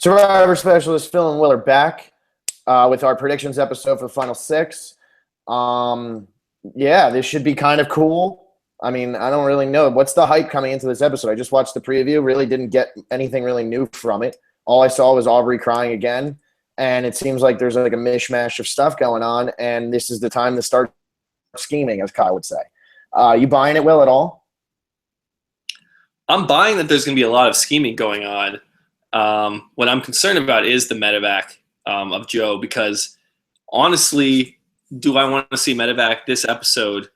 Survivor Specialist Phil and Will are back with our predictions episode for the final six. Yeah, this should be kind of cool. I mean, I don't really know. What's the hype coming into this episode? I just watched the preview, really didn't get anything really new from it. All I saw was Aubrey crying again, and it seems like there's like a mishmash of stuff going on, and this is the time to start scheming, as Kyle would say. You buying it, Will, at all? I'm buying that there's going to be a lot of scheming going on. What I'm concerned about is the medevac of Joe, because honestly, do I want to see medevac this episode?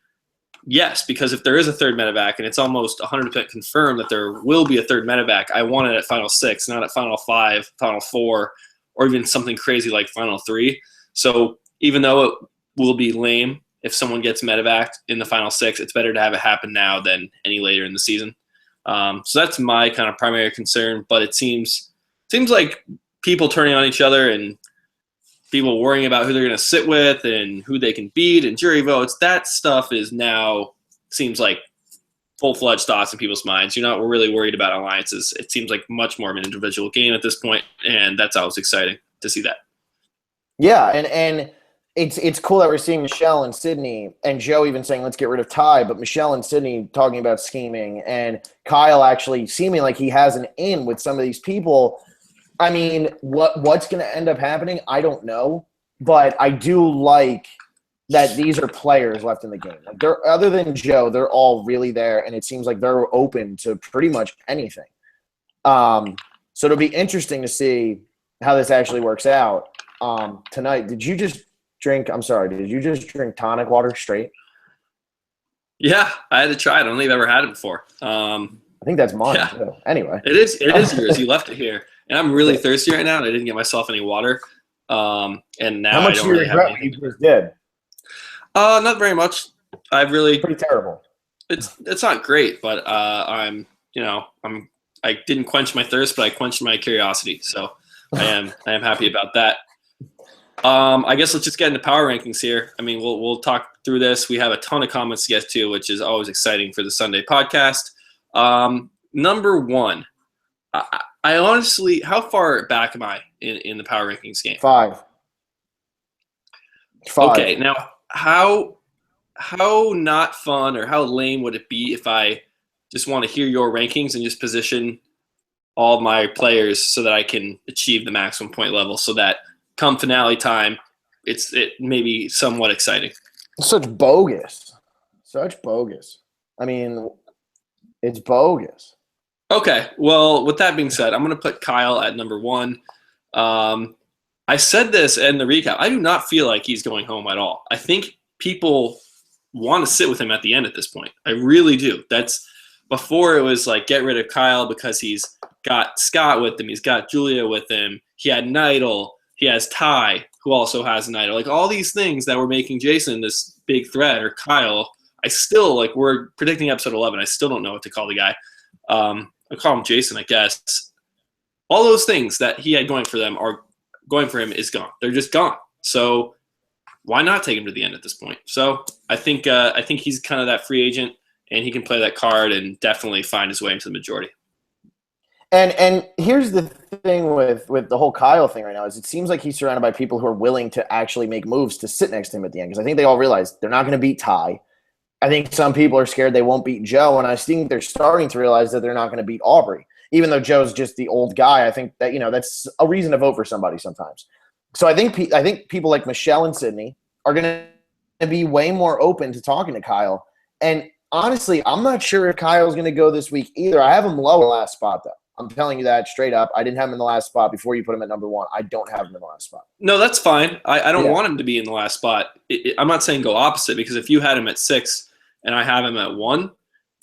Yes, because if there is a third medevac, and it's almost 100% confirmed that there will be a third medevac, I want it at Final 6, not at Final 5, Final 4, or even something crazy like Final 3. So even though it will be lame if someone gets medevac in the Final 6, it's better to have it happen now than any later in the season. So that's my kind of primary concern, but it seems like people turning on each other and people worrying about who they're going to sit with and who they can beat and jury votes. That stuff is now seems like full-fledged thoughts in people's minds. We're really worried about alliances. It seems like much more of an individual game at this point, and that's always exciting to see that. Yeah, and it's cool that we're seeing Michelle and Sydney and Joe even saying, let's get rid of Ty, but Michelle and Sydney talking about scheming and Kyle actually seeming like he has an in with some of these people. I mean, what's going to end up happening, I don't know, but I do like that these are players left in the game. Like other than Joe, they're all really there, and it seems like they're open to pretty much anything. So it'll be interesting to see how this actually works out tonight. Did you just drink tonic water straight? Yeah, I had to try it. I don't think I've ever had it before. I think that's mine too. Anyway. It is yours. You left it here. And I'm really thirsty right now, and I didn't get myself any water. And now how much I don't do you really have regret anything. you just did? Not very much. Pretty terrible. It's not great, but I didn't quench my thirst, but I quenched my curiosity. So I am happy about that. I guess let's just get into power rankings here. I mean, we'll talk through this. We have a ton of comments to get to, which is always exciting for the Sunday podcast. Number one, I honestly, how far back am I in the power rankings game? 5. Okay, now how not fun or how lame would it be if I just want to hear your rankings and just position all my players so that I can achieve the maximum point level, so that come finale time, it may be somewhat exciting. Such bogus. I mean, it's bogus. Okay, well, with that being said, I'm going to put Kyle at number 1. I said this in the recap. I do not feel like he's going home at all. I think people want to sit with him at the end at this point. I really do. That's before it was like get rid of Kyle because he's got Scott with him. He's got Julia with him. He had Nidal. He has Ty, who also has an idol. Like all these things that were making Jason this big threat, or Kyle. I still, like, we're predicting episode 11. I still don't know what to call the guy. I call him Jason, I guess. All those things that he had going for him is gone. They're just gone. So why not take him to the end at this point? So I think he's kind of that free agent, and he can play that card and definitely find his way into the majority. And here's the thing with the whole Kyle thing right now is it seems like he's surrounded by people who are willing to actually make moves to sit next to him at the end, because I think they all realize they're not going to beat Ty. I think some people are scared they won't beat Joe, and I think they're starting to realize that they're not going to beat Aubrey. Even though Joe's just the old guy, I think that, that's a reason to vote for somebody sometimes. So I think people like Michelle and Sydney are going to be way more open to talking to Kyle. And honestly, I'm not sure if Kyle's going to go this week either. I have him lower last spot, though. I'm telling you that straight up. I didn't have him in the last spot before you put him at number 1. I don't have him in the last spot. No, that's fine. I don't want him to be in the last spot. I'm not saying go opposite, because if you had him at 6 and I have him at 1,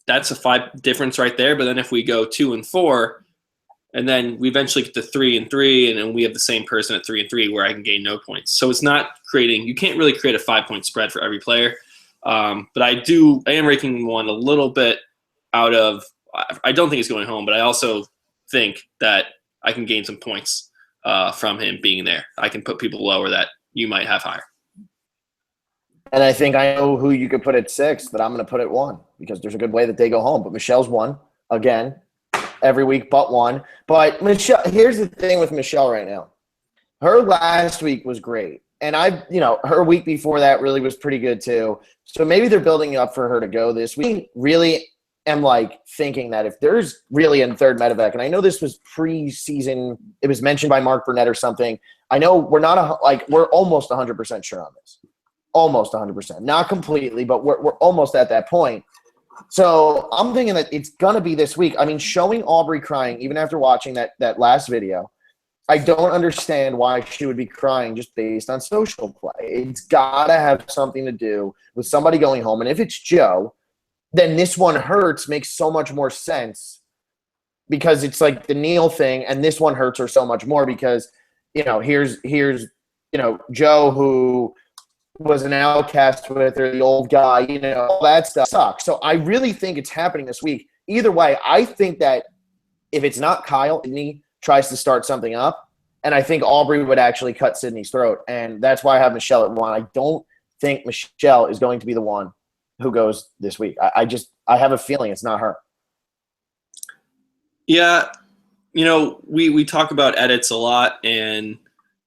that's a 5 difference right there. But then if we go 2 and 4, and then we eventually get to 3 and 3, and then we have the same person at 3 and 3 where I can gain no points. So it's not creating – you can't really create a 5-point spread for every player. But I am ranking 1 a little bit out of – I don't think he's going home, but I also think that I can gain some points from him being there. I can put people lower that you might have higher. And I think I know who you could put at 6 that I'm going to put at 1, because there's a good way that they go home. But Michelle's 1 again. every week but one. But Michelle, here's the thing with Michelle right now. Her last week was great. And her week before that really was pretty good too. So maybe they're building up for her to go this week. Really am thinking that if there's really a third medevac, and I know this was preseason, it was mentioned by Mark Burnett or something. I know we're almost 100% sure on this. Almost 100%. Not completely, but we're almost at that point. So I'm thinking that it's going to be this week. I mean, showing Aubrey crying, even after watching that last video, I don't understand why she would be crying just based on social play. It's got to have something to do with somebody going home. And if it's Joe, then this one hurts makes so much more sense because it's like the Neil thing, and this one hurts her so much more because, here's Joe who was an outcast with her, the old guy, all that stuff sucks. So I really think it's happening this week. Either way, I think that if it's not Kyle, Sydney tries to start something up, and I think Aubrey would actually cut Sydney's throat, and that's why I have Michelle at 1. I don't think Michelle is going to be the one who goes this week. I have a feeling it's not her. Yeah, we talk about edits a lot, and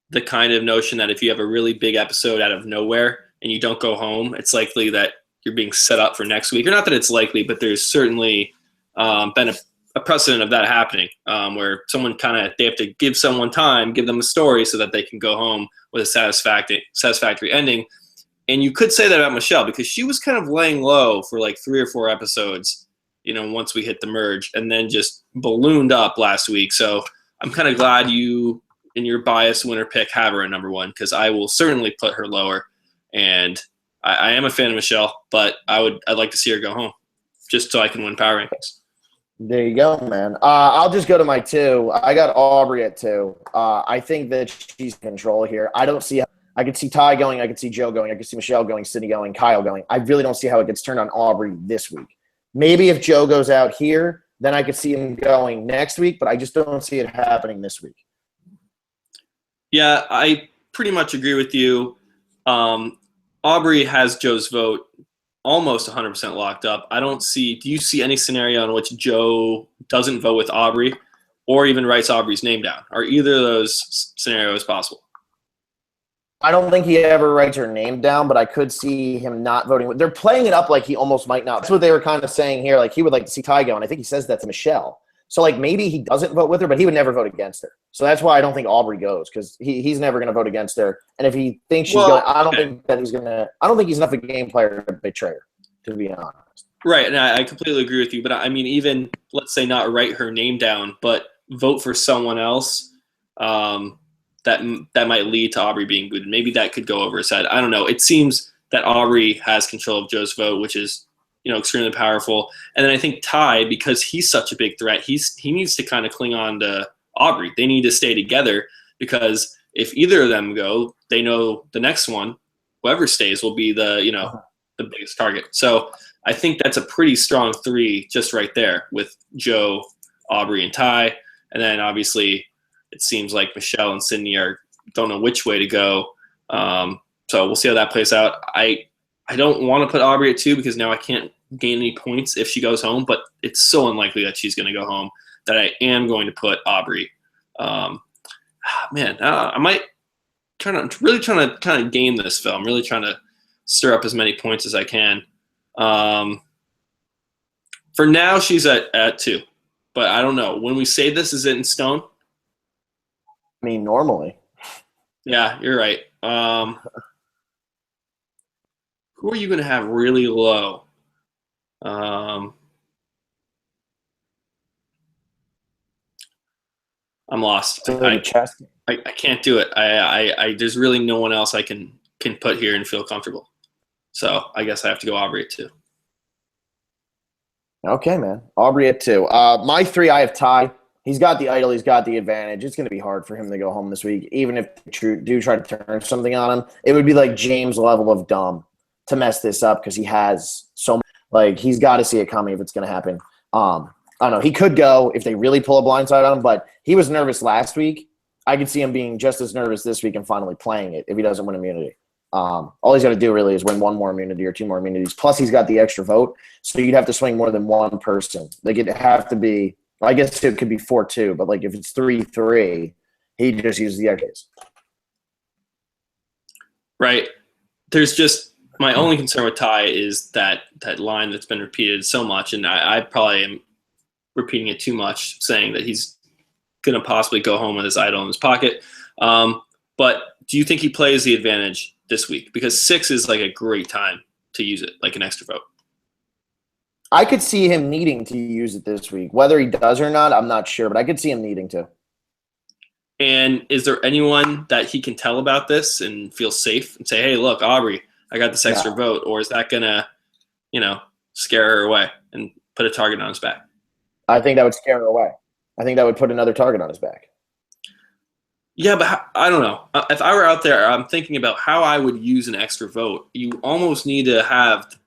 the kind of notion that if you have a really big episode out of nowhere and you don't go home, it's likely that you're being set up for next week. Or not that it's likely, but there's certainly been a precedent of that happening, where someone they have to give someone time, give them a story so that they can go home with a satisfactory ending. And you could say that about Michelle because she was kind of laying low for 3 or 4 episodes, once we hit the merge, and then just ballooned up last week. So I'm kind of glad you, in your biased winner pick, have her at number 1 because I will certainly put her lower. And I am a fan of Michelle, but I'd like to see her go home just so I can win power rankings. There you go, man. I'll just go to my 2. I got Aubrey at 2. I think that she's in control here. I don't see – I could see Ty going. I could see Joe going. I could see Michelle going, Sydney going, Kyle going. I really don't see how it gets turned on Aubrey this week. Maybe if Joe goes out here, then I could see him going next week, but I just don't see it happening this week. Yeah, I pretty much agree with you. Aubrey has Joe's vote almost 100% locked up. Do you see any scenario in which Joe doesn't vote with Aubrey or even writes Aubrey's name down? Are either of those scenarios possible? I don't think he ever writes her name down, but I could see him not voting. They're playing it up like he almost might not. That's what they were kind of saying here. He would like to see Ty go, and I think he says that to Michelle. So, maybe he doesn't vote with her, but he would never vote against her. So that's why I don't think Aubrey goes because he's never going to vote against her. And if he thinks she's going, I don't think that he's going to – I don't think he's enough of a game player to betray her, to be honest. Right, and I completely agree with you. But, I mean, even, let's say not write her name down, but vote for someone else that might lead to Aubrey being booted. Maybe that could go over his head. I don't know. It seems that Aubrey has control of Joe's vote, which is – extremely powerful. And then I think Ty, because he's such a big threat, he needs to kind of cling on to Aubrey. They need to stay together because if either of them go, they know the next one, whoever stays, will be the biggest target. So I think that's a pretty strong 3 just right there with Joe, Aubrey, and Ty. And then obviously it seems like Michelle and Sydney don't know which way to go. So we'll see how that plays out. I don't want to put Aubrey at 2 because now I can't gain any points if she goes home, but it's so unlikely that she's going to go home that I am going to put Aubrey. I might trying to kind of game this film, really trying to stir up as many points as I can. For now, she's at 2, but I don't know. When we say this, is it in stone? I mean, normally. Yeah, you're right. Who are you going to have really low? I'm lost. I can't do it. I there's really no one else I can put here and feel comfortable. So I guess I have to go Aubrey at 2. Okay, man. Aubrey at 2. My 3, I have Ty. He's got the idol. He's got the advantage. It's going to be hard for him to go home this week. Even if they do try to turn something on him, it would be like James' level of dumb to mess this up because he has so much. He's got to see it coming if it's going to happen. I don't know. He could go if they really pull a blindside on him, but he was nervous last week. I could see him being just as nervous this week and finally playing it if he doesn't win immunity. All he's got to do really is win 1 more immunity or 2 more immunities. Plus, he's got the extra vote, so you'd have to swing more than one person. It'd have to be I guess it could be 4-2, but like if it's 3-3, he just uses the X's. Right. There's just my only concern with Ty is that line that's been repeated so much, and I probably am repeating it too much, saying that he's going to possibly go home with his idol in his pocket. But do you think he plays the advantage this week? Because 6 is like a great time to use it, like an extra vote. I could see him needing to use it this week. Whether he does or not, I'm not sure, but I could see him needing to. And is there anyone that he can tell about this and feel safe and say, hey, look, Aubrey, I got this extra vote? Or is that going to, scare her away and put a target on his back? I think that would scare her away. I think that would put another target on his back. Yeah, but I don't know. If I were out there, I'm thinking about how I would use an extra vote. You almost need to have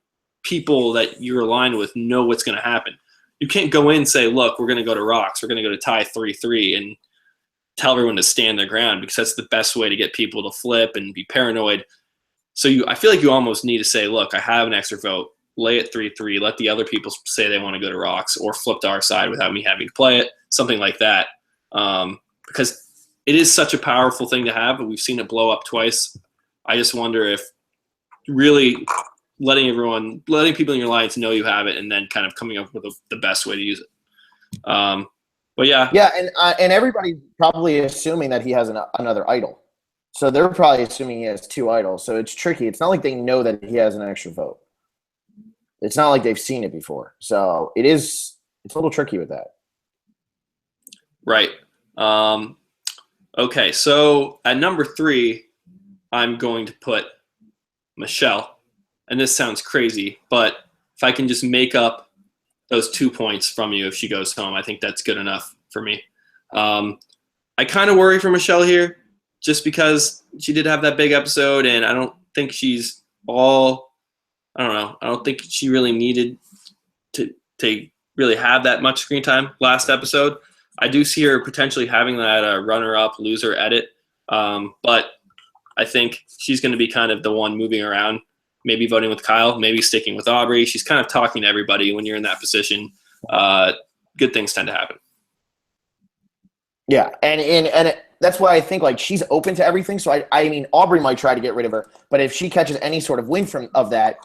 people that you're aligned with know what's going to happen. You can't go in and say, look, we're going to go to rocks. We're going to go to tie 3-3 and tell everyone to stand their ground, because that's the best way to get people to flip and be paranoid. So I feel like you almost need to say, look, I have an extra vote. Lay it 3-3. Let the other people say they want to go to rocks, or flip to our side without me having to play it, something like that. Because it is such a powerful thing to have, but we've seen it blow up twice. I just wonder if really letting people in your alliance know you have it, and then kind of coming up with the best way to use it. But yeah. Yeah, and everybody's probably assuming that he has another idol. So they're probably assuming he has 2 idols. So it's tricky. It's not like they know that he has an extra vote. It's not like they've seen it before. So it's a little tricky with that. Right. Okay, so at number 3, I'm going to put Michelle. And this sounds crazy, but if I can just make up those 2 points from you if she goes home, I think that's good enough for me. I kind of worry for Michelle here, just because she did have that big episode, and I don't think she's all – I don't know. I don't think she really needed to really have that much screen time last episode. I do see her potentially having that runner-up, loser edit, but I think she's going to be kind of the one moving around, maybe voting with Kyle, maybe sticking with Aubrey. She's kind of talking to everybody when you're in that position. Good things tend to happen. Yeah, and that's why I think like she's open to everything. So I mean, Aubrey might try to get rid of her, but if she catches any sort of win of that,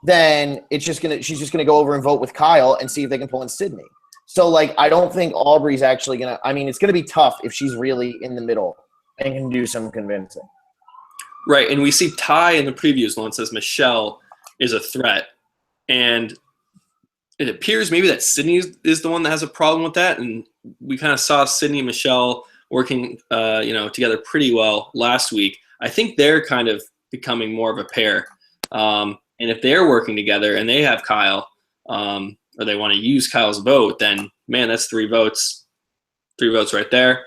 then she's just gonna go over and vote with Kyle and see if they can pull in Sydney. So like I don't think Aubrey's actually gonna. I mean, it's gonna be tough if she's really in the middle and can do some convincing. Right, and we see Ty in the previews one says Michelle is a threat, and it appears maybe that Sydney is the one that has a problem with that, and we kind of saw Sydney and Michelle working, together pretty well last week. I think they're kind of becoming more of a pair, and if they're working together and they have Kyle, or they want to use Kyle's vote, then man, that's 3 votes right there.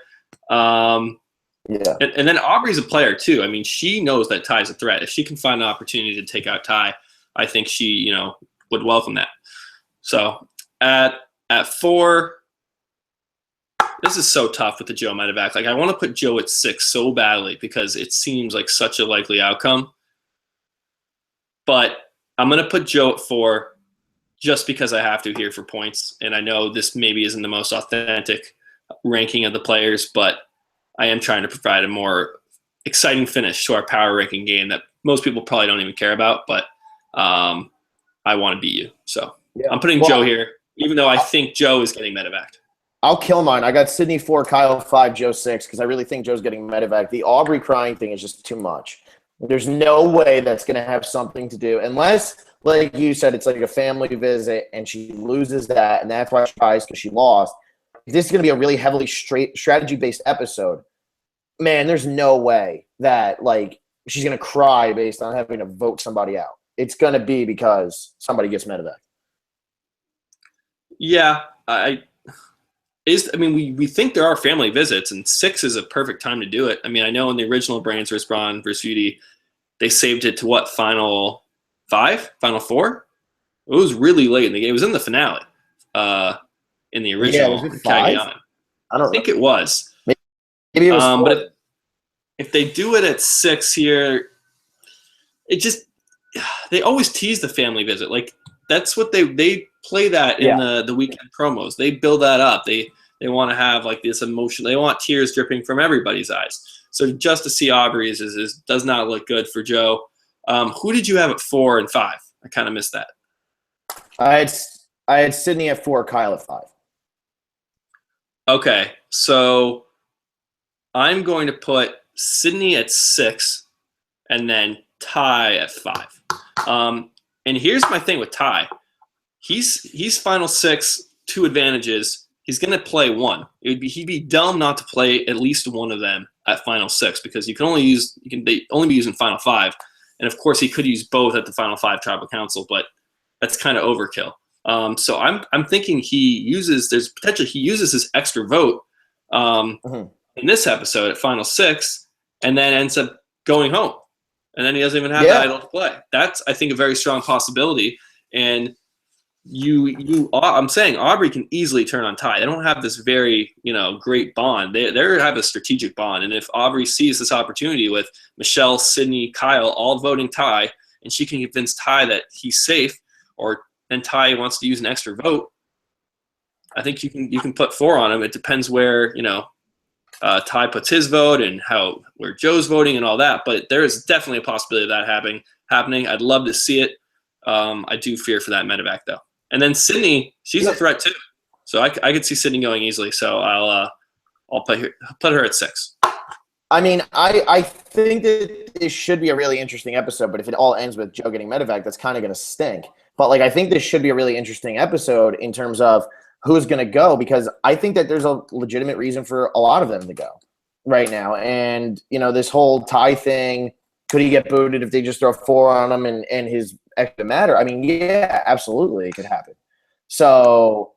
Yeah. And then Aubrey's a player too. I mean, she knows that Ty's a threat. If she can find an opportunity to take out Ty, I think she, would welcome that. So at 4, this is so tough with the Joe medevac. Like I want to put Joe at 6 so badly because it seems like such a likely outcome. But I'm going to put Joe at 4 just because I have to here for points. And I know this maybe isn't the most authentic ranking of the players, but I am trying to provide a more exciting finish to our power ranking game that most people probably don't even care about, but I want to beat you. So yeah. I'm putting Joe here, even though I think Joe is getting medevaced. I'll kill mine. I got Sydney 4, Kyle 5, Joe 6, because I really think Joe's getting medevaced. The Aubrey crying thing is just too much. There's no way that's going to have something to do, unless, like you said, it's like a family visit and she loses that, and that's why she cries because she lost. If this is going to be a really heavily strategy-based episode, man, there's no way that like she's going to cry based on having to vote somebody out. It's going to be because somebody gets medevac. Yeah, we think there are family visits, and 6 is a perfect time to do it. I mean, I know in the original Brains vs. Brawn vs. Beauty, they saved it to what, final 5? Final 4? It was really late in the game. It was in the finale. In the original. Yeah, was it 5? I think it was. Maybe it was 4. But if they do it at 6 here, it just they always tease the family visit. Like that's what they play that in Yeah. the weekend promos. They build that up. They want to have like this emotion. They want tears dripping from everybody's eyes. So just to see Aubrey's does not look good for Joe. Who did you have at 4 and 5? I kind of missed that. I had Sydney at 4, Kyle at 5. Okay, so I'm going to put Sydney at 6 and then Ty at 5. And here's my thing with Ty. He's final 6, 2 advantages. He's going to play 1. He'd be dumb not to play at least one of them at final 6 because they only be using final 5. And of course, he could use both at the final 5 tribal council, but that's kind of overkill. So I'm thinking there's potential he uses his extra vote in this episode at final 6, and then ends up going home, and then he doesn't even have the idol to play. That's, I think, a very strong possibility. And I'm saying Aubrey can easily turn on Ty. They don't have this very great bond. They have a strategic bond, and if Aubrey sees this opportunity with Michelle, Sydney, Kyle all voting Ty, and she can convince Ty that he's safe, and Ty wants to use an extra vote, I think you can put 4 on him. It depends where Ty puts his vote and where Joe's voting and all that. But there is definitely a possibility of that happening. I'd love to see it. I do fear for that medevac though. And then Sydney, she's a threat too. So I could see Sydney going easily. So I'll put her at 6. I mean, I think that this should be a really interesting episode, but if it all ends with Joe getting medevac, that's kind of going to stink. But I think this should be a really interesting episode in terms of who's going to go, because I think that there's a legitimate reason for a lot of them to go right now. And, this whole Ty thing, could he get booted if they just throw 4 on him and his extra matter? I mean, yeah, absolutely, it could happen. So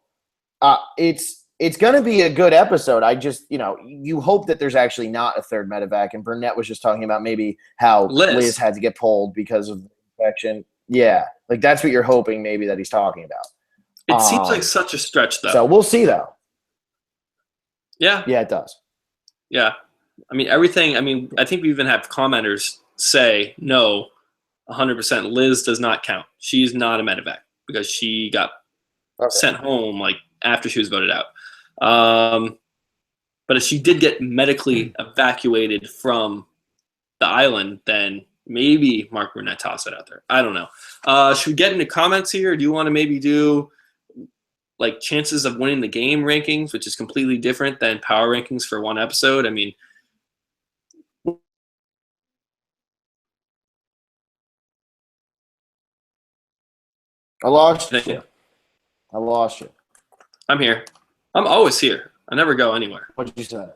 it's going to be a good episode. I just, you hope that there's actually not a third medevac. And Burnett was just talking about maybe how Liz had to get pulled because of the infection. Yeah, that's what you're hoping maybe that he's talking about. It seems like such a stretch, though. So we'll see, though. Yeah. Yeah, it does. Yeah. I mean, everything. I mean, I think we even have commenters say, no, 100% Liz does not count. She's not a medevac because she got sent home after she was voted out. But if she did get medically evacuated from the island, then maybe Mark Burnett toss it out there. I don't know. Should we get into comments here? Or do you want to maybe do chances of winning the game rankings, which is completely different than power rankings for one episode? I mean, I lost you. I'm here. I'm always here. I never go anywhere. What did you say?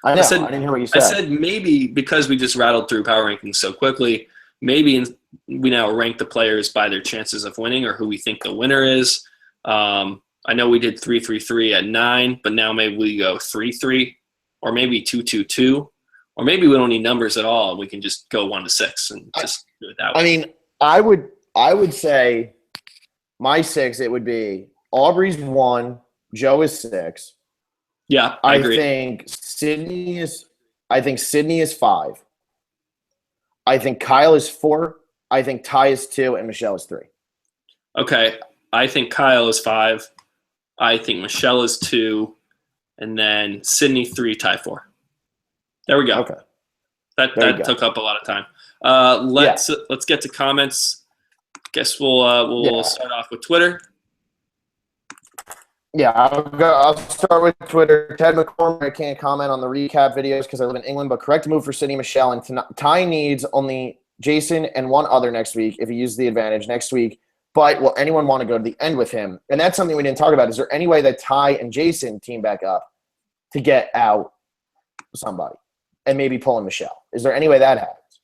I didn't hear what you said. I said maybe because we just rattled through power rankings so quickly, maybe we now rank the players by their chances of winning or who we think the winner is. I know we did 3-3-3 at 9, but now maybe we go 3-3 or maybe 2-2-2, or maybe we don't need numbers at all and we can just go 1-6 and just do it that way. I mean, I would say my 6, it would be Aubrey's 1, Joe is 6. Yeah, I agree. I think Sydney is 5. I think Kyle is 4. I think Ty is 2, and Michelle is 3. Okay, I think Kyle is 5. I think Michelle is 2, and then Sydney 3, Ty 4. There we go. Okay, that took up a lot of time. Let's get to comments. Guess we'll start off with Twitter. Yeah, I'll start with Twitter. Ted McCormick, I can't comment on the recap videos because I live in England, but correct move for Sydney Michelle. And Ty needs only Jason and one other next week if he uses the advantage next week. But will anyone want to go to the end with him? And that's something we didn't talk about. Is there any way that Ty and Jason team back up to get out somebody and maybe pull in Michelle? Is there any way that happens?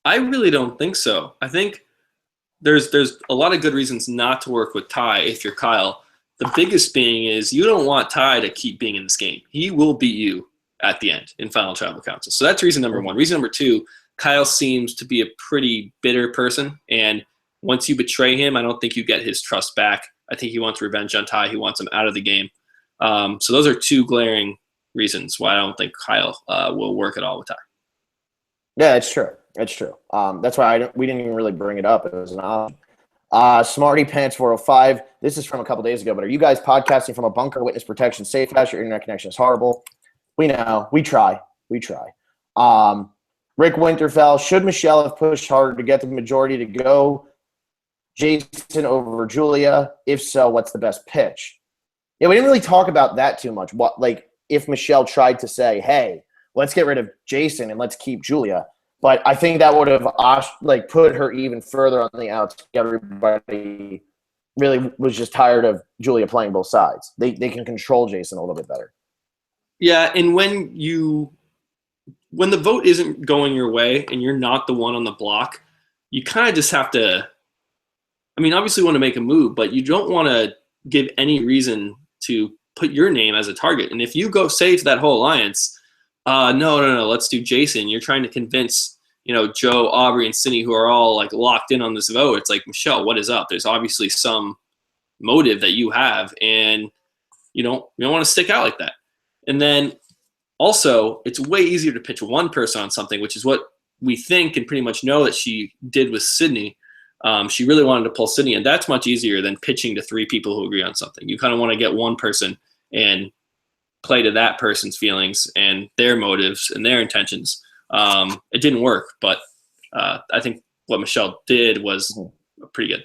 I really don't think so. I think there's a lot of good reasons not to work with Ty if you're Kyle. The biggest being is you don't want Ty to keep being in this game. He will beat you at the end in Final Tribal Council. So that's reason number 1. Reason number 2, Kyle seems to be a pretty bitter person. And once you betray him, I don't think you get his trust back. I think he wants revenge on Ty. He wants him out of the game. So those are 2 glaring reasons why I don't think Kyle will work at all with Ty. Yeah, it's true. It's true. That's why we didn't even really bring it up as an option. Smarty Pants 405. This is from a couple days ago, but are you guys podcasting from a bunker? Witness protection safe house? Your internet connection is horrible. We know. We try. Rick Winterfell. Should Michelle have pushed harder to get the majority to go Jason over Julia? If so, what's the best pitch? Yeah, we didn't really talk about that too much. What, like, if Michelle tried to say, hey, let's get rid of Jason and let's keep Julia. But I think that would have put her even further on the outs. Everybody really was just tired of Julia playing both sides. They can control Jason a little bit better. Yeah, and when the vote isn't going your way and you're not the one on the block, you kind of just have to – I mean, obviously you want to make a move, but you don't want to give any reason to put your name as a target. And if you go say to that whole alliance, no, let's do Jason. You're trying to convince, Joe, Aubrey, and Sydney, who are all like locked in on this vote. It's like, Michelle, what is up? There's obviously some motive that you have, and you don't want to stick out like that. And then also, it's way easier to pitch one person on something, which is what we think and pretty much know that she did with Sydney. She really wanted to pull Sydney, and that's much easier than pitching to three people who agree on something. You kind of want to get one person and play to that person's feelings and their motives and their intentions. It didn't work, but I think what Michelle did was pretty good.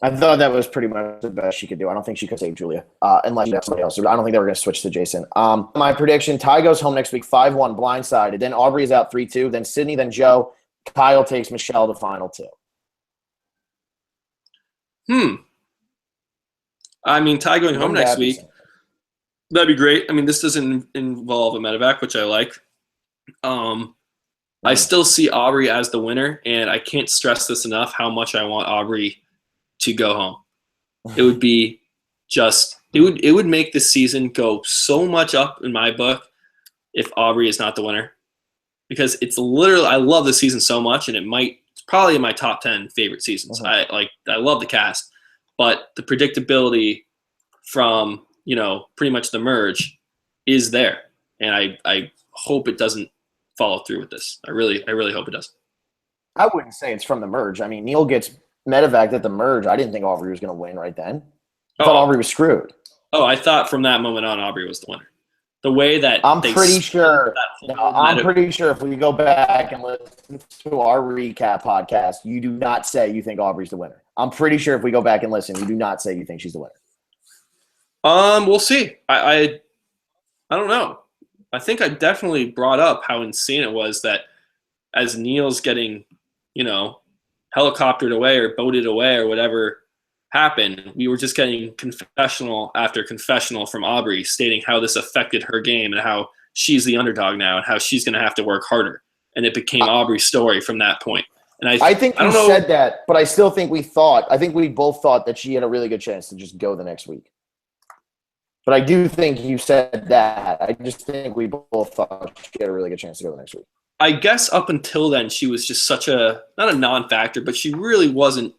I thought that was pretty much the best she could do. I don't think she could save Julia unless she had somebody else. I don't think they were going to switch to Jason. My prediction, Ty goes home next week 5-1 blindsided. Then Aubrey is out 3-2. Then Sydney, then Joe. Kyle takes Michelle to final 2. I mean, Ty going home next week, that'd be great. I mean, this doesn't involve a medevac, which I like. I still see Aubrey as the winner, and I can't stress this enough how much I want Aubrey to go home. It would be it would make this season go so much up in my book if Aubrey is not the winner, because it's literally, I love the season so much, and it's probably in my top 10 favorite seasons. I love the cast, but the predictability from, pretty much the merge is there. And I hope it doesn't follow through with this. I really hope it does. I wouldn't say it's from the merge. I mean, Neil gets medevaced at the merge. I didn't think Aubrey was going to win right then. I thought Aubrey was screwed. Oh, I thought from that moment on, Aubrey was the winner. The way that I'm pretty sure if we go back and listen to our recap podcast, you do not say you think Aubrey's the winner. I'm pretty sure if we go back and listen, you do not say you think she's the winner. We'll see. I don't know. I think I definitely brought up how insane it was that as Neil's getting, helicoptered away or boated away or whatever happened, we were just getting confessional after confessional from Aubrey stating how this affected her game and how she's the underdog now and how she's going to have to work harder. And it became Aubrey's story from that point. And I think you said that, but I still think we both thought that she had a really good chance to just go the next week. But I do think you said that. I just think we both thought she had a really good chance to go the next week. I guess up until then, she was just not a non-factor, but she really wasn't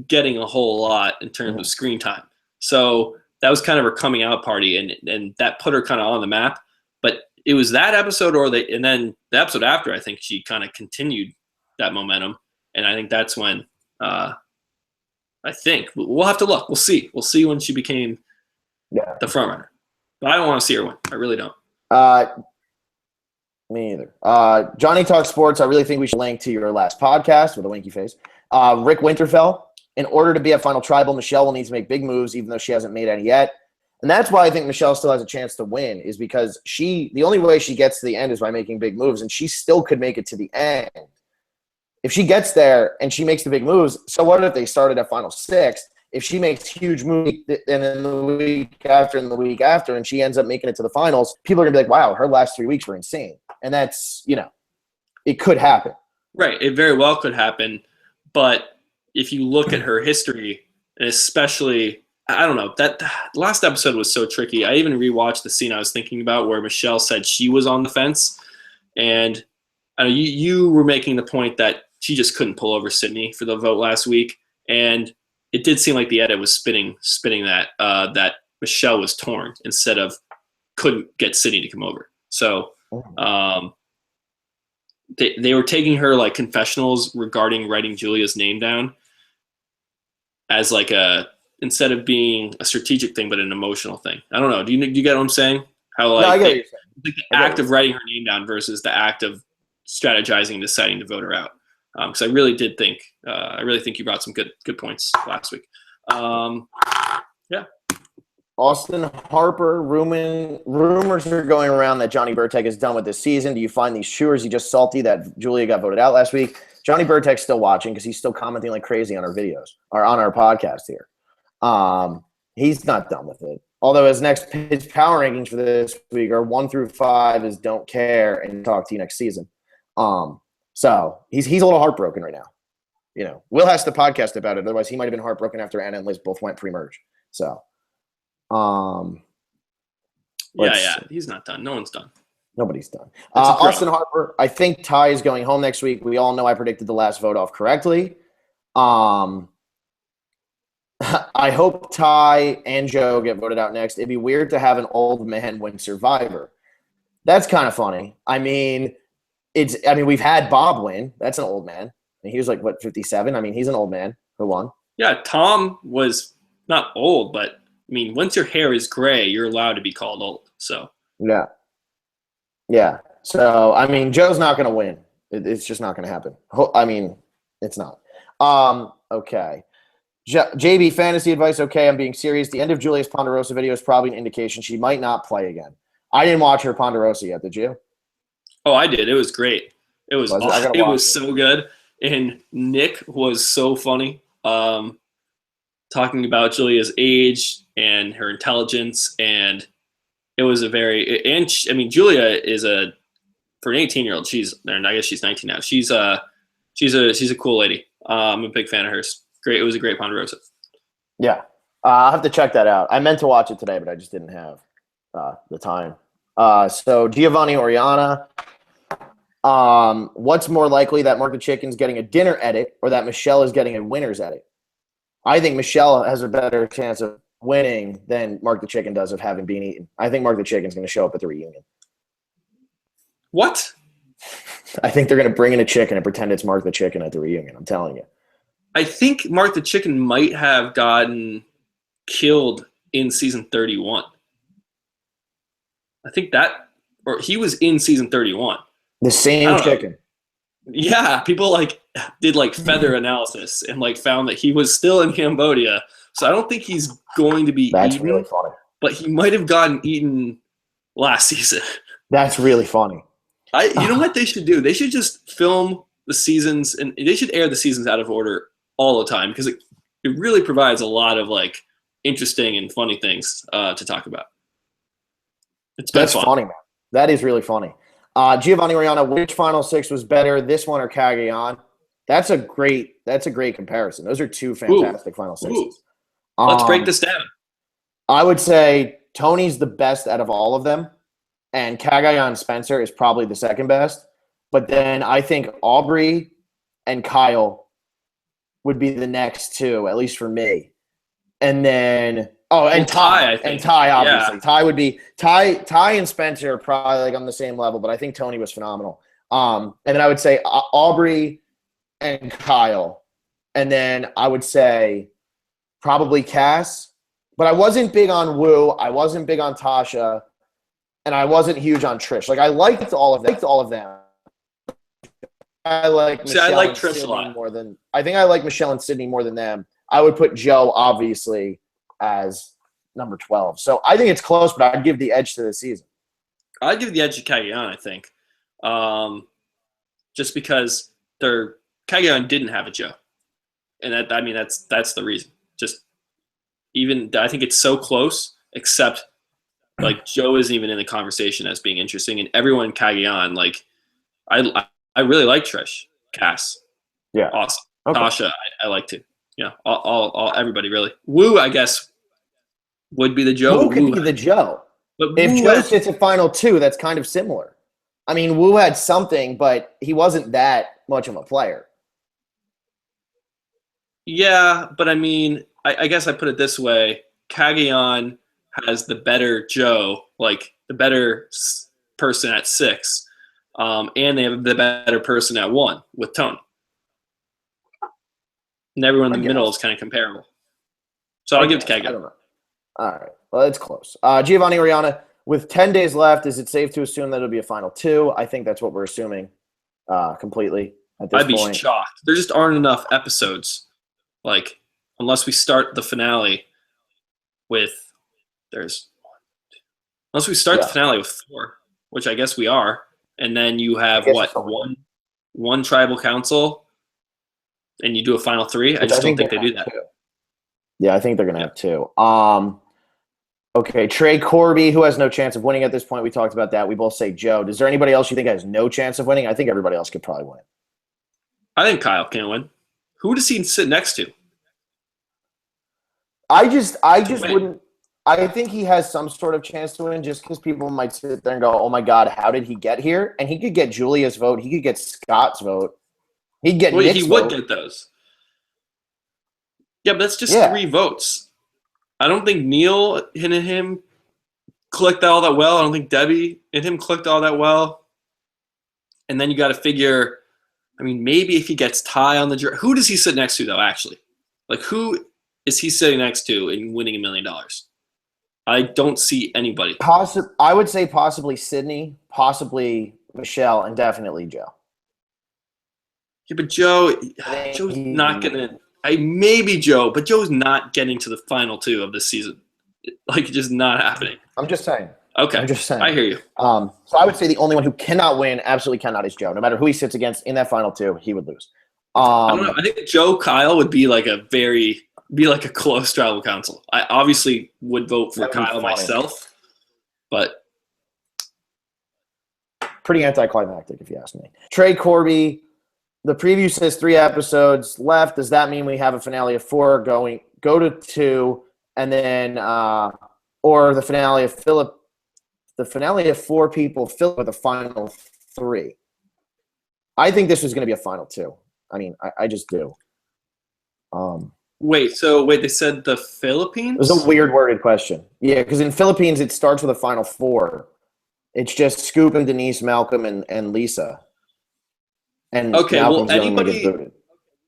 getting a whole lot in terms of screen time. So that was kind of her coming out party, and that put her kind of on the map. But it was that episode and then the episode after, I think she kind of continued that momentum. And I think that's when I think we'll have to look. We'll see. We'll see when she became the front runner. But I don't want to see her win. I really don't. Me either. Johnny Talk Sports, I really think we should link to your last podcast with a winky face. Rick Winterfell, in order to be at Final Tribal, Michelle will need to make big moves, even though she hasn't made any yet. And that's why I think Michelle still has a chance to win, is because the only way she gets to the end is by making big moves, and she still could make it to the end. If she gets there and she makes the big moves, so what if they started at Final 6? If she makes huge moves and then the week after and the week after and she ends up making it to the finals, people are going to be like, wow, her last 3 weeks were insane. And that's, it could happen. Right. It very well could happen. But if you look at her history, and especially, I don't know, that last episode was so tricky. I even rewatched the scene I was thinking about where Michelle said she was on the fence. And I know you were making the point that she just couldn't pull over Sydney for the vote last week. And it did seem like the edit was spinning that Michelle was torn instead of couldn't get Sydney to come over. So they were taking her like confessionals regarding writing Julia's name down as like instead of being a strategic thing, but an emotional thing. I don't know. Do you get what I'm saying? How No, I like get what you're saying. like the act of writing her name down versus the act of strategizing, deciding to vote her out. Because I really think you brought some good points last week. Yeah. Austin Harper, rumors are going around that Johnny Burtek is done with this season. Do you find these true, or is he just salty that Julia got voted out last week? Johnny Burtek's still watching because he's still commenting like crazy on our videos or on our podcast here. He's not done with it. Although his power rankings for this week are 1 through 5 is don't care and talk to you next season. So he's a little heartbroken right now. You know, Will has to podcast about it. Otherwise, he might have been heartbroken after Anna and Liz both went pre-merge. So, yeah, he's not done. No one's done. Nobody's done. Austin Harper, I think Ty is going home next week. We all know I predicted the last vote off correctly. I hope Ty and Joe get voted out next. It'd be weird to have an old man win Survivor. That's kind of funny. I mean, we've had Bob win. That's an old man. He was like, what, 57? I mean, he's an old man who won. Yeah, Tom was not old, but I mean, once your hair is gray, you're allowed to be called old. So yeah. So I mean, Joe's not going to win. It's just not going to happen. I mean, it's not. Okay. JB, fantasy advice. Okay, I'm being serious. The end of Julia's Ponderosa video is probably an indication she might not play again. I didn't watch her Ponderosa yet. Did you? Oh, I did. It was great. It was so good. And Nick was so funny. Talking about Julia's age and her intelligence, and it was Julia is for an 18-year-old. I guess she's 19 now. She's a cool lady. I'm a big fan of hers. Great. It was a great Ponderosa. Yeah. I'll have to check that out. I meant to watch it today, but I just didn't have the time. So Giovanni Oriana, what's more likely, that Mark the Chicken's getting a dinner edit or that Michelle is getting a winner's edit? I think Michelle has a better chance of winning than Mark the Chicken does of having been eaten. I think Mark the Chicken's going to show up at the reunion. What? I think they're going to bring in a chicken and pretend it's Mark the Chicken at the reunion. I'm telling you. I think Mark the Chicken might have gotten killed in season 31. I think or he was in season 31. The same chicken. Yeah, people did feather analysis and found that he was still in Cambodia. So I don't think he's going to be eaten. That's really funny. But he might have gotten eaten last season. That's really funny. You know what they should do? They should just film the seasons, and they should air the seasons out of order all the time, because it really provides a lot of interesting and funny things to talk about. That's funny, man. That is really funny. Giovanni Oriana, which Final Six was better, this one or Cagayan? That's a great comparison. Those are two fantastic Final Sixes. Let's break this down. I would say Tony's the best out of all of them, and Cagayan Spencer is probably the second best. But then I think Aubrey and Kyle would be the next two, at least for me. And then Ty, obviously. Yeah. Ty would be Ty and Spencer are probably on the same level, but I think Tony was phenomenal. And then I would say Aubrey and Kyle. And then I would say probably Cass. But I wasn't big on Wu. I wasn't big on Tasha. And I wasn't huge on Trish. I liked all of them. I like Trish a lot more than I think I like Michelle and Sydney more than them. I would put Joe obviously as number 12. So I think it's close, but I'd give the edge to the season. I'd give the edge to Cagayan, I think. Just because Cagayan didn't have a Joe. And that's the reason. I think it's so close, except Joe isn't even in the conversation as being interesting, and everyone in Cagayan, I really like Trish, Cass, yeah, awesome. Okay. Tasha, I like too. Yeah, all everybody really. Wu, I guess, would be the Joe. Wu could be the Joe. But if Joe sits at final 2, that's kind of similar. I mean, Wu had something, but he wasn't that much of a player. Yeah, but I mean, I guess I put it this way: Cagayan has the better Joe, the better person at 6. and they have the better person at 1 with Tony. And everyone in the middle is kind of comparable. So I'll give it to I Kega. don't know. All right. Well, it's close. Giovanni Oriana, with 10 days left, is it safe to assume that it'll be a final 2? I think that's what we're assuming completely at this point. I'd be shocked. There just aren't enough episodes. Like, unless we start the finale with unless we start the finale with 4, which I guess we are, and then you have one tribal council, and you do a final 3. I just don't think they do that. 2. Yeah, I think they're going to have 2. Okay, Trey Corby, who has no chance of winning at this point. We talked about that. We both say Joe. Is there anybody else you think has no chance of winning? I think everybody else could probably win. I think Kyle can win. Who does he sit next to? I just wouldn't. I think he has some sort of chance to win just because people might sit there and go, oh, my God, how did he get here? And he could get Julia's vote. He could get Scott's vote. He'd get Nick's he vote. Would get those. Yeah, but that's just 3 votes. I don't think Neil and him clicked all that well. I don't think Debbie and him clicked all that well. And then you got to figure, I mean, maybe if he gets Ty on the jury. Who does he sit next to, though, actually? Like, who is he sitting next to and winning $1 million? I don't see anybody. I would say possibly Sydney, possibly Michelle, and definitely Joe. Yeah, but Joe's not going to – maybe Joe, but Joe's not getting to the final 2 of this season. Like, just not happening. I'm just saying. Okay. I'm just saying. I hear you. So I would say the only one who cannot win, absolutely cannot, is Joe. No matter who he sits against in that final 2, he would lose. I don't know. I think Joe Kyle would be like a close tribal council. I obviously would vote for Kyle myself, but pretty anticlimactic if you ask me. Trey Corby, the preview says 3 episodes left. Does that mean we have a finale of 4 go to 2, and then or the finale of Philip? The finale of 4 people filled with a final 3. I think this was going to be a final 2. I mean, I just do. Wait, they said the Philippines? It was a weird worded question. Yeah, because in Philippines, it starts with a final 4. It's just Scoop and Denise, Malcolm, and Lisa. And okay, Malcolm's well,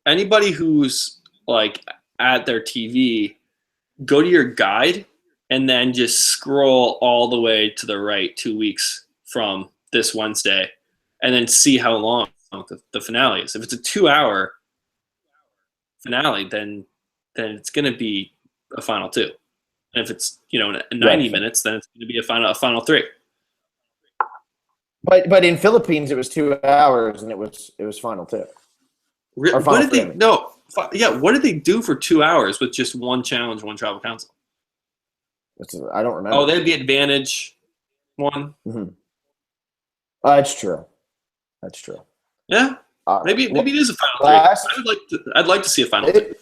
anybody who's like at their TV, go to your guide and then just scroll all the way to the right 2 weeks from this Wednesday, and then see how long the finale is. If it's a 2-hour finale, then it's going to be a final 2. And if it's 90 minutes, then it's going to be a final 3. But in Philippines, it was 2 hours, and it was final 2. What did they? No, yeah. What did they do for 2 hours with just one challenge, one tribal council? I don't remember. Oh, they had the advantage one. Mm-hmm. That's true. That's true. Yeah, maybe it is a final 3. I'd like to see a final 2.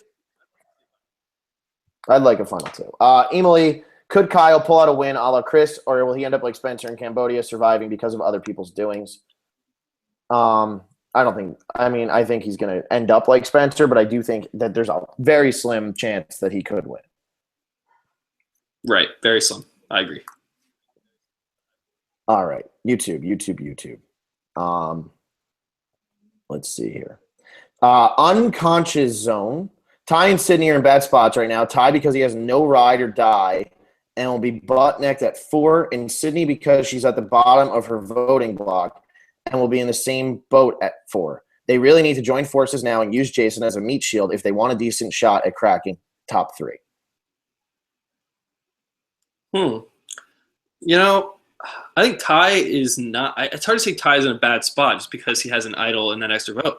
I'd like a final 2. Emily, could Kyle pull out a win a la Chris, or will he end up like Spencer in Cambodia, surviving because of other people's doings? I don't think. I mean, I think he's going to end up like Spencer, but I do think that there's a very slim chance that he could win. Right, very slim. I agree. All right, YouTube. Let's see here. Unconscious Zone. Ty and Sydney are in bad spots right now. Ty because he has no ride or die and will be butt-necked at 4, and Sydney because she's at the bottom of her voting block and will be in the same boat at 4. They really need to join forces now and use Jason as a meat shield if they want a decent shot at cracking top 3. I think Ty is not – it's hard to say Ty is in a bad spot just because he has an idol and that extra vote.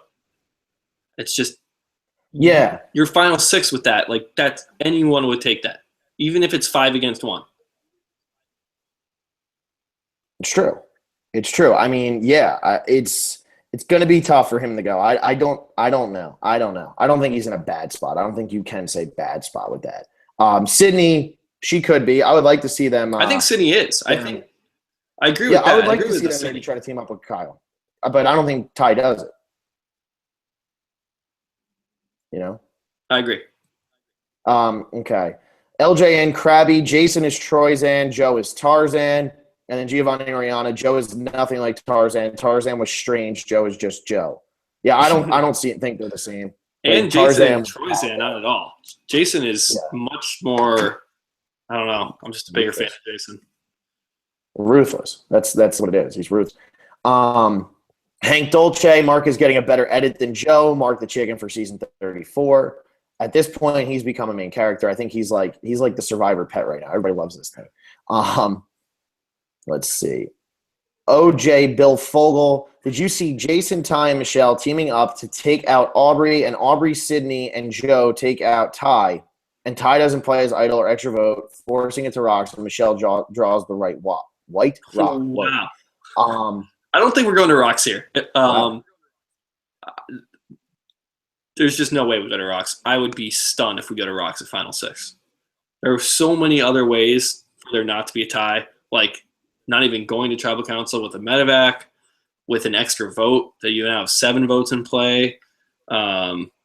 It's just – yeah. Your final 6 with that, like that's – anyone would take that, even if it's 5 against 1. It's true. It's true. I mean, yeah, it's going to be tough for him to go. I don't know. I don't think he's in a bad spot. I don't think you can say bad spot with that. Sydney, she could be. I would like to see them. I think Sydney is. I agree with that. I would like to see them maybe try to team up with Kyle. But I don't think Ty does it. I agree. Okay. LJN, Krabby. Jason is Troyzan. Joe is Tarzan. And then Giovanni and Rihanna. Joe is nothing like Tarzan. Tarzan was strange. Joe is just Joe. Yeah, I don't think they're the same. And Jason Tarzan, Troyzan, not at all. Jason is much more. I don't know. I'm just a bigger fan of Jason. Ruthless. That's what it is. He's ruthless. Hank Dolce. Mark is getting a better edit than Joe. Mark the Chicken for season 34. At this point, he's become a main character. I think he's like the Survivor pet right now. Everybody loves this thing. Let's see. OJ Bill Fogel. Did you see Jason, Ty, and Michelle teaming up to take out Aubrey, and Aubrey, Sydney, and Joe take out Ty? And Ty doesn't play his idol or extra vote, forcing it to rocks, and Michelle draws the white rock. Wow. I don't think we're going to rocks here. Wow. There's just no way we go to rocks. I would be stunned if we go to rocks at Final Six. There are so many other ways for there not to be a tie, like not even going to tribal council with a medevac, with an extra vote that you have 7 votes in play,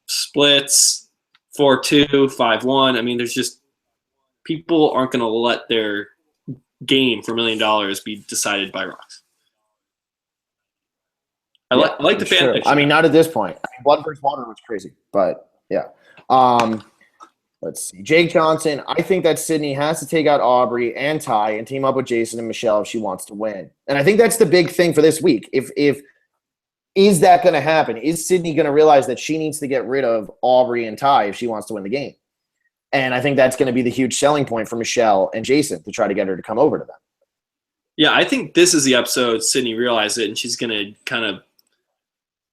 splits, 4-2, 5-1. I mean, there's just people aren't going to let their game for $1 million be decided by rocks. I like the fan picture. I mean, not at this point. I mean, Blood vs. Water was crazy, but yeah. Let's see. Jake Johnson. I think that Sydney has to take out Aubrey and Ty and team up with Jason and Michelle if she wants to win. And I think that's the big thing for this week. If is that going to happen? Is Sydney going to realize that she needs to get rid of Aubrey and Ty if she wants to win the game? And I think that's going to be the huge selling point for Michelle and Jason to try to get her to come over to them. Yeah, I think this is the episode Sydney realized it, and she's going to kind of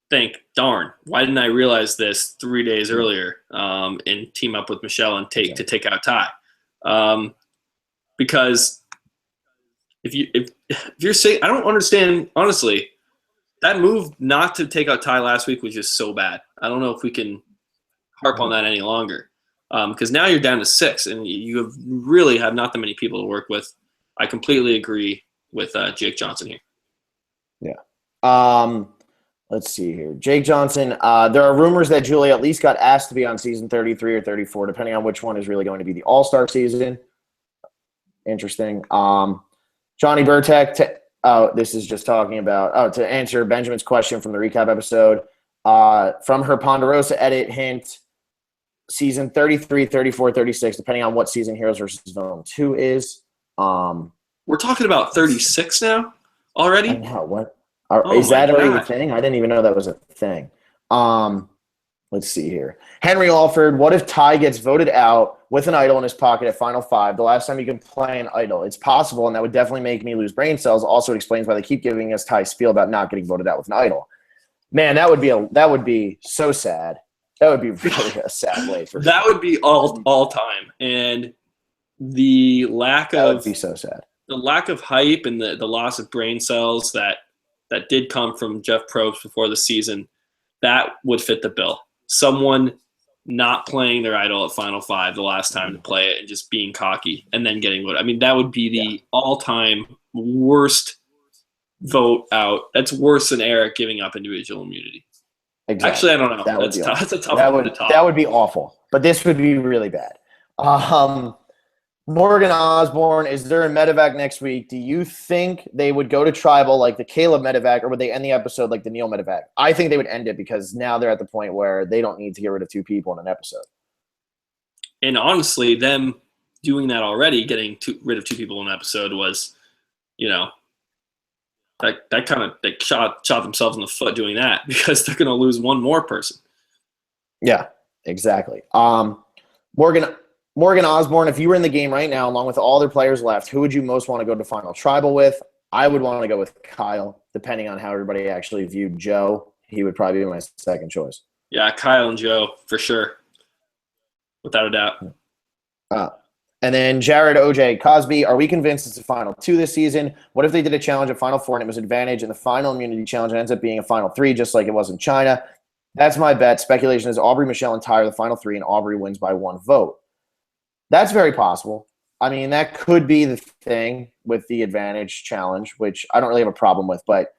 think, darn, why didn't I realize this 3 days earlier, and team up with Michelle and take out Ty? Because if you're saying, I don't understand, honestly, that move not to take out Ty last week was just so bad. I don't know if we can harp on that any longer, because now you're down to 6 and you really have not that many people to work with. I completely agree with Jake Johnson here. Yeah. Let's see here. Jake Johnson, there are rumors that Julia at least got asked to be on season 33 or 34, depending on which one is really going to be the all-star season. Interesting. Johnny Burtek, this is just talking about, to answer Benjamin's question from the recap episode, from her Ponderosa edit hint, season 33, 34, 36, depending on what season Heroes vs. Villain 2 is. We're talking about 36 now already? I know, what? Is that already a thing? I didn't even know that was a thing. Let's see here. Henry Alford, what if Ty gets voted out with an idol in his pocket at Final 5, the last time you can play an idol? It's possible, and that would definitely make me lose brain cells. Also, it explains why they keep giving us Ty's spiel about not getting voted out with an idol. Man, that would be so sad. That would be really a sad way for that would be all time. And the lack that of would be so sad. The lack of hype and the loss of brain cells that did come from Jeff Probst before the season, that would fit the bill. Someone not playing their idol at Final 5 the last time to play it and just being cocky and then getting voted. I mean, that would be the all-time worst vote out. That's worse than Eric giving up individual immunity. Exactly. Actually, I don't know. That's a tough one to top. That would be awful. But this would be really bad. Morgan Osborne, is there a medevac next week? Do you think they would go to tribal like the Caleb medevac, or would they end the episode like the Neil medevac? I think they would end it because now they're at the point where they don't need to get rid of 2 people in an episode. And honestly, them doing that already, getting rid of 2 people in an episode was, that kind of shot themselves in the foot doing that because they're going to lose one more person. Yeah, exactly. Morgan Osborne, if you were in the game right now, along with all their players left, who would you most want to go to final tribal with? I would want to go with Kyle, depending on how everybody actually viewed Joe. He would probably be my second choice. Yeah, Kyle and Joe, for sure. Without a doubt. And then Jared, OJ, Cosby, are we convinced it's a Final 2 this season? What if they did a challenge at Final 4 and it was advantage and the final immunity challenge ends up being a Final 3 just like it was in China? That's my bet. Speculation is Aubrey, Michelle, and Ty are the Final 3 and Aubrey wins by 1 vote. That's very possible. I mean, that could be the thing with the advantage challenge, which I don't really have a problem with, but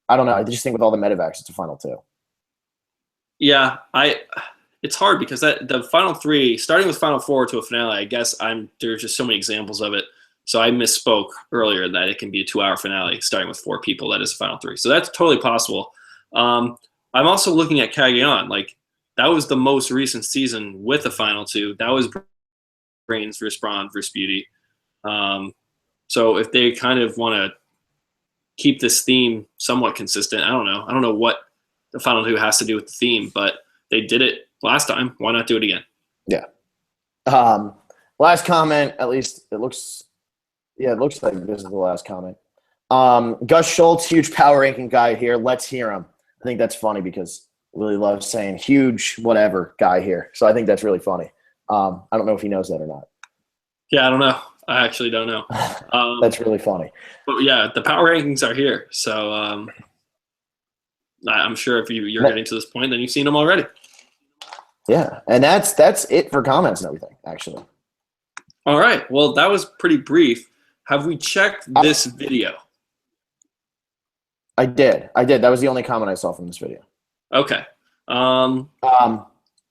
I don't know. I just think with all the medevacs, it's a Final 2. Yeah, it's hard because the Final 3, starting with Final 4 to a finale, I guess there's just so many examples of it. So I misspoke earlier that it can be a 2-hour finale starting with 4 people. That is the final 3. So that's totally possible. I'm also looking at Cagayan. Like, that was the most recent season with the final 2. That was Brains versus Brawn versus Beauty. So if they kind of want to keep this theme somewhat consistent, I don't know. I don't know what the final 2 has to do with the theme, but they did it last time. Why not do it again? Yeah. Last comment, at least it looks like this is the last comment. Gus Schultz, huge power ranking guy here. Let's hear him. I think that's funny because Willie loves saying huge whatever guy here. So I think that's really funny. I don't know if he knows that or not. Yeah, I don't know. I actually don't know. That's really funny. But yeah, the power rankings are here. So I'm sure if you're getting to this point, then you've seen them already. Yeah, and that's it for comments and everything, actually. All right. Well, that was pretty brief. Have we checked this video? I did. That was the only comment I saw from this video. Okay. I'm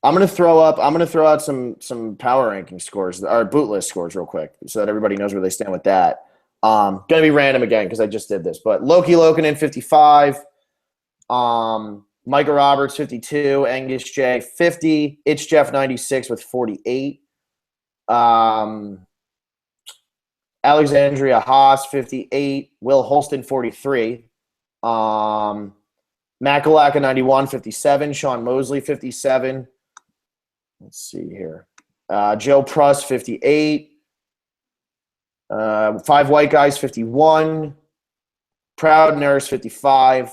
gonna throw out some power ranking scores or boot list scores real quick so that everybody knows where they stand with that. Gonna be random again because I just did this, but Loki Lokinen 55, Micah Roberts 52, Angus J 50, It's Jeff 96 with 48, Alexandria Haas 58, Will Holston 43, Makalaka 91, 57, Sean Mosley 57. Let's see here. Joe Pruss 58, 5 White Guys 51, Proud Nurse 55,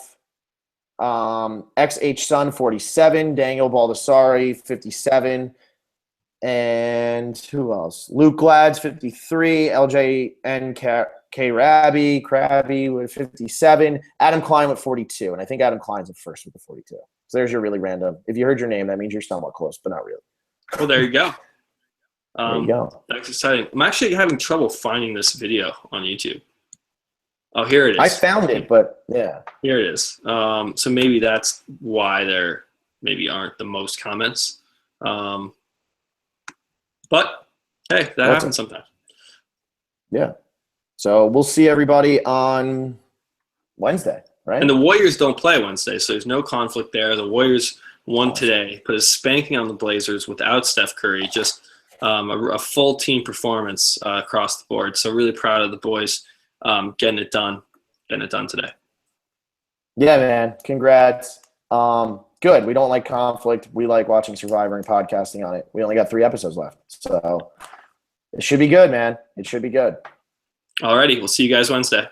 XH Sun 47, Daniel Baldessari 57, and who else? Luke Glads 53, LJN Krabby with 57, Adam Klein with 42, and I think Adam Klein's at first with the 42. So there's your really random. If you heard your name, that means you're somewhat close, but not really. Well, there you go. There you go. That's exciting. I'm actually having trouble finding this video on YouTube. Oh, here it is. I found it, but yeah. Here it is. So maybe that's why there maybe aren't the most comments. But hey, that happens sometimes. Yeah. So we'll see everybody on Wednesday, right? And the Warriors don't play Wednesday, so there's no conflict there. The Warriors won today, put a spanking on the Blazers without Steph Curry. Just a full team performance across the board. So really proud of the boys getting it done today. Yeah, man. Congrats. Good. We don't like conflict. We like watching Survivor and podcasting on it. We only got 3 episodes left. So it should be good, man. It should be good. Alrighty. We'll see you guys Wednesday.